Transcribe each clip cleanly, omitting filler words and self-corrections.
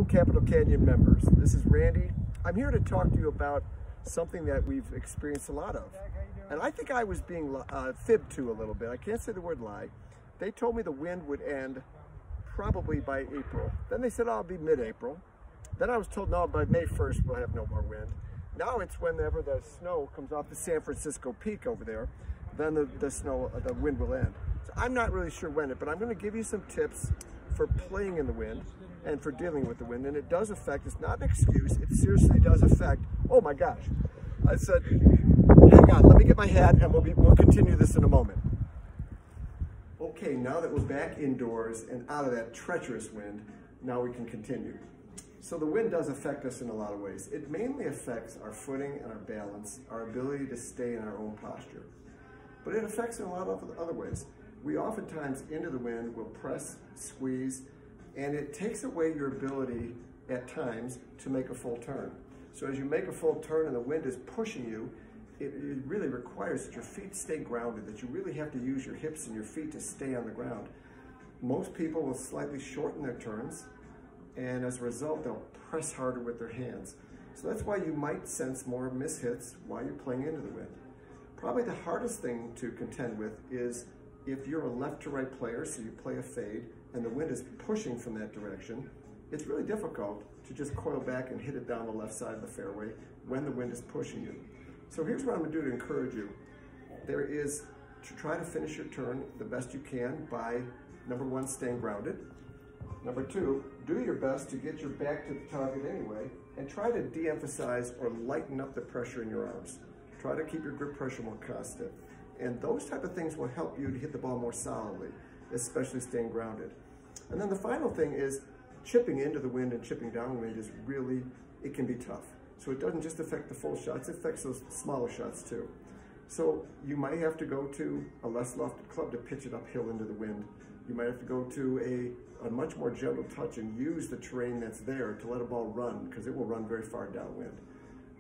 Capital Canyon members. This is Randy. I'm here to talk to you about something that we've experienced a lot of. And I think I was being fibbed to a little bit. I can't say the word lie. They told me the wind would end probably by April. Then they said, oh, it'll be mid-April. Then I was told, no, by May 1st, we'll have no more wind. Now it's whenever the snow comes off the San Francisco Peak over there, then the wind will end. So I'm not really sure when but I'm going to give you some tips for playing in the wind and for dealing with the wind. And it does affect, it's not an excuse, it seriously does affect, oh my gosh. I said, hang on, let me get my hat and we'll continue this in a moment. Okay, now that we're back indoors and out of that treacherous wind, now we can continue. So the wind does affect us in a lot of ways. It mainly affects our footing and our balance, our ability to stay in our own posture. But it affects in a lot of other ways. We oftentimes, into the wind, will press, squeeze, and it takes away your ability at times to make a full turn. So as you make a full turn and the wind is pushing you, it really requires that your feet stay grounded, that you really have to use your hips and your feet to stay on the ground. Most people will slightly shorten their turns, and as a result, they'll press harder with their hands. So that's why you might sense more mishits while you're playing into the wind. Probably the hardest thing to contend with is if you're a left to right player, so you play a fade, and the wind is pushing from that direction, it's really difficult to just coil back and hit it down the left side of the fairway when the wind is pushing you. So here's what I'm gonna do to encourage you. There is to try to finish your turn the best you can by, number one, staying grounded. Number two, do your best to get your back to the target anyway, and try to de-emphasize or lighten up the pressure in your arms. Try to keep your grip pressure more constant. And those type of things will help you to hit the ball more solidly, especially staying grounded. And then the final thing is chipping into the wind and chipping downwind is really, it can be tough. So it doesn't just affect the full shots, it affects those smaller shots too. So you might have to go to a less lofted club to pitch it uphill into the wind. You might have to go to a much more gentle touch and use the terrain that's there to let a ball run, because it will run very far downwind.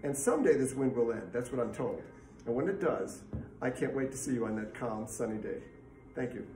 And someday this wind will end, that's what I'm told. And when it does, I can't wait to see you on that calm, sunny day. Thank you.